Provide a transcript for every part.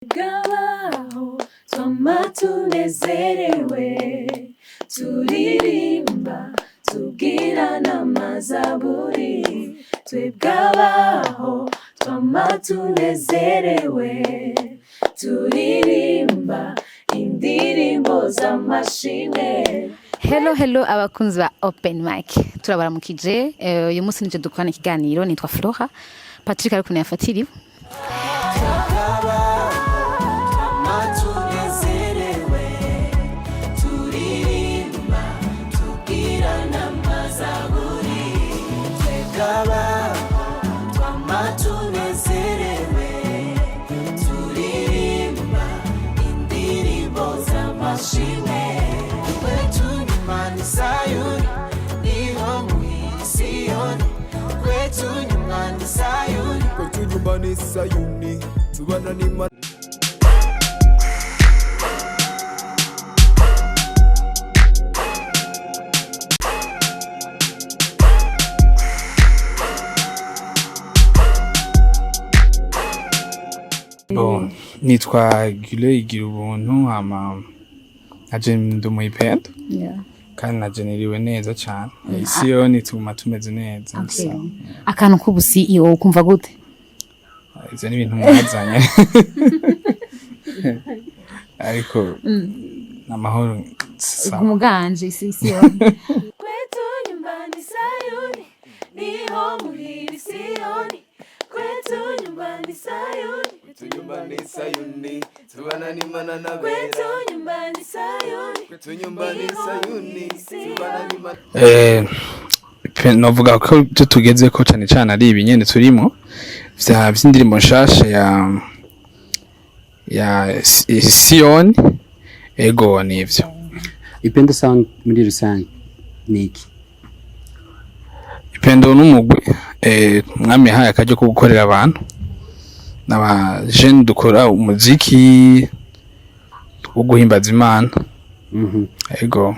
Gabaho twama tunezerewe turirimba tubwirana amazaburi twebwabaho twama tunezerewe turirimba indirimbo z'amashimwe. Hello abakunzi ba Open Mic, turabaramukije. Uyu munsi nije dukorana ikiganiro, nitwa Flora. Patrick ari kunayafatiriwe. Bon, nitwa Gule igira ubuntu hama aje ndumuyipendo. Yeah. Kandi najeneriwe neza cyane. Siyoni tuma tumeze neza. Okay. Akantu kubusi iyo kumva gute? Izo ni ibintu mwazanye. Ariko namahoro umuganje siyoni. Kwetu nyumbani Sayuni niho muhiri Siyoni. Kwetu nyumbani Sayuni, kwetu nyumbani Sayuni, tubana n'Imana na bera. Kwetu nyumbani Sayuni, kwetu nyumbani Sayuni, tubana n'Imana. Novuga ko byo tugeze ko cyane cyane ari ibinyene turimo vya vy'indirimbo nshasha ya Siyoni. Ego nivyo. Ipendo sound muri rusange niki? Ipendo n'umugwi mwami haya kaje ko gukorera abantu n'aba jeune dukora umuziki wo guhimbaza Imana. Ego.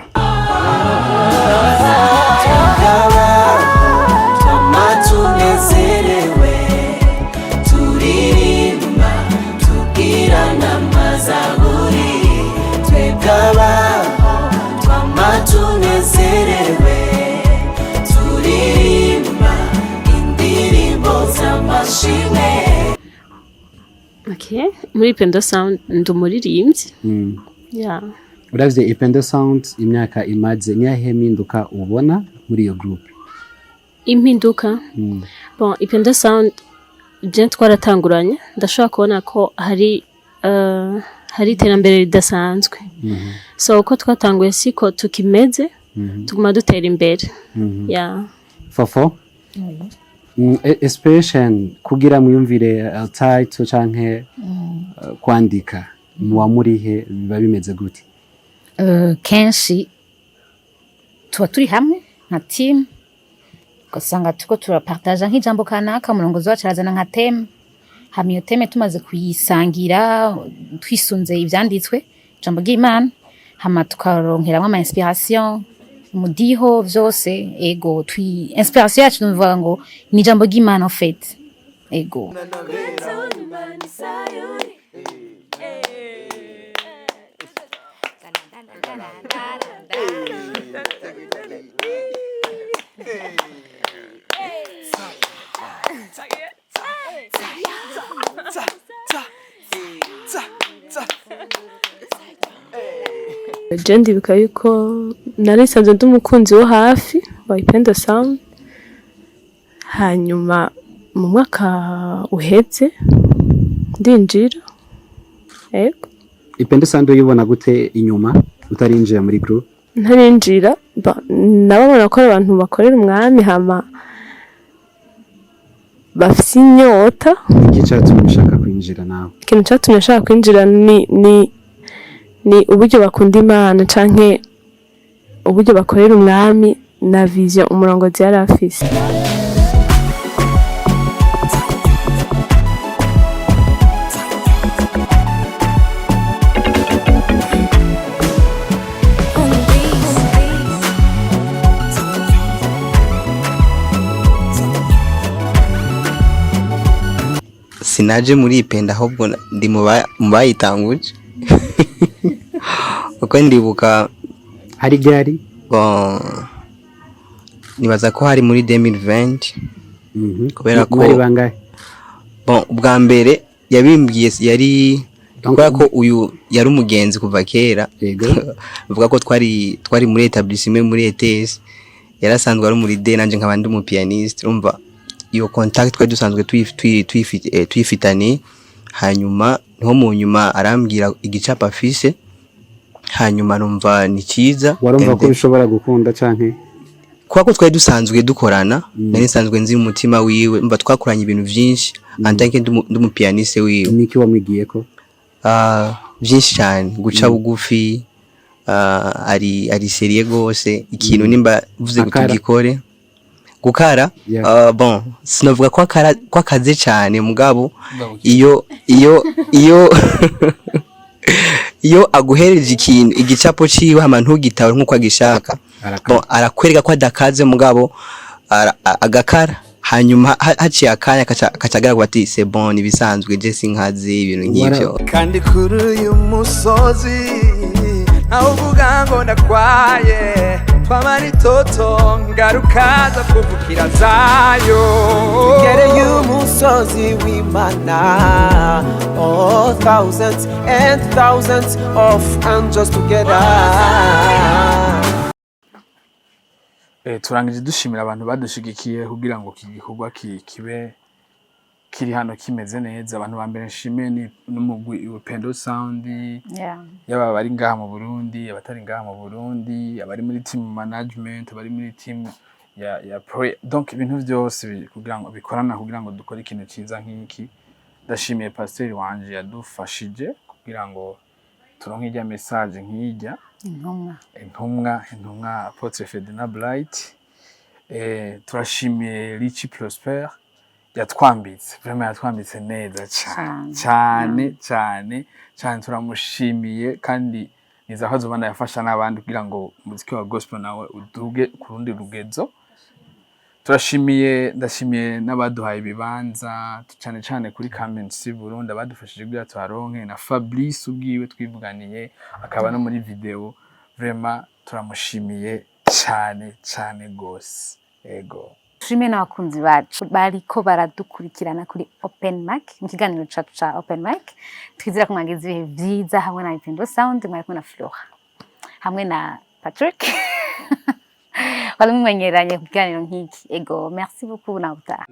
Okay, muri Ipendo Sound ndumuririmbyi. Yeah. Uravye Ipendo Sound imyaka imaze niyahe mpinduka ubona muri iyo group? Impinduka? Bon, Ipendo Sound je twaratanguranye, ndashobora kubona ko hari iterambere ridasanzwe. So uko twatanguye siko tukimeze, tuguma dutera imbere. Yeah. Fofo? Expression kugira muyumvire title canke kwandika muwa murihe biba bimeze gute? Kenshi tuba turi hamwe nka team, ugasanga tuko turapartaja nk'ijambo kanaka, umurongozi wacu arazana nka theme, hama iyo theme tumaze kuyisangira twisunze ivyanditswe ijambo ry'Imana, hama tukaronkeramwo ama inspiration mudiho vyose. Ego inspiration yacu nuvuga ngo ni ijambo ry'Imana en fait. Ego. kwetu nyumbani Sayuni. Je ndibuka yuko narisanze ndi umukunzi wo hafi wa Ipendo Sound. Hanyuma mu mwaka uhetse ndinjira. Ego. Ipendo Sound uyibona gute inyuma utarinjira muri group? Ntarinjira, nababona ko abantu bakorera umwami hama bafise inyota. Igicatumye ushaka kwinjira nawe? Ikintu cyatumye nshaka kwinjira ni uburyo bakunda Imana canke uburyo bakorera umwami na vision umurongozi yari afise. sinaje muri ipenda ahubwo ndi mu bayitanguje uko ndibuka hari gari nibaza ko hari muri 2020 kubera ko bari bangahe ubwa mbere yabimbwiye yari kubera ko uyu yari umugenzi kuva kera bivuga ko twari muri etablissement muri ETS yarasanzwe ari muri D nanje nkabandi mu pianiste urumva iyo contact twari dusanzwe twifitani hanyuma niho mu nyuma arambwira igicapa afise hanyuma numva ni cyiza warumva ko bishobora gukunda canke kwa ko twari dusanzwe dukorana nari nsanzwe nzi umutima wiwe mba twakoranye ibintu byinshi antanke ndumu pianiste wiwe niki wamwigiye ko byinshi cyane guca bugufi ari serie gose ikintu nimba vuze gutugikore gukara sinavuga ko akaze cyane mugabo iyo aguhereje ikintu igicapo ciwe hama ntugitawe nkuko agishaka arakwereka ko adakaze mugabo agakara hanyuma haciye akanya kacagira ngo ati c'est bon ibisanzwe je sinkaze ibintu nk'ivyo kandi kuri uyu musozi aho uvuga ngo ndakwaye twamara itoto ngarukaza kuvukira zayo gereye umusozi w'Imana thousands and thousands of angels together. Turangije dushimira abantu badushigikiye kugira ngo iki gikorwa kibe kiri hano kimeze neza. Abantu ba mbere nshimiye ni n'umugwi Upendo Sound, yaba bari ngaha mu Burundi, abatari ngaha mu Burundi, abari muri team management, abari muri team ya donc ibintu byose kugira ngo bikorana kugira ngo dukore ikintu ciza nk'iki. Ndashimiye pasteur wanje yadufashije kugira ngo turonke ijya message nk'ijya intumwa Apotre Ferdinand Blight. Turashimiye Richie Prosper yatwambitse, vraiment yatwambitse neza cyane turamushimiye kandi niza ko azobana yafasha n'abandi kugira ngo umuziki wa gospel nawe uduge ku rundi rugezo. Ndashimiye n'abaduhaye ibibanza cyane kuri Kamensi Burundi abadufashije kugira tuharonke na Fabrice ubwiwe twivuganiye akaba no muri video. Vraiment turamushimiye cyane gose. Ego Shime n'abakunzi bacu bariko baradukurikirana kuri Open Mic mu kiganiro cacu ca Open Mic. Twizera ko mwagize ibihe vyiza hamwe na Upendo Sound, mwari kumwe na Flora hamwe na Patrick wari mumenyeranye ku kiganiro nk'iki. Ego merci beaucoup na utaha.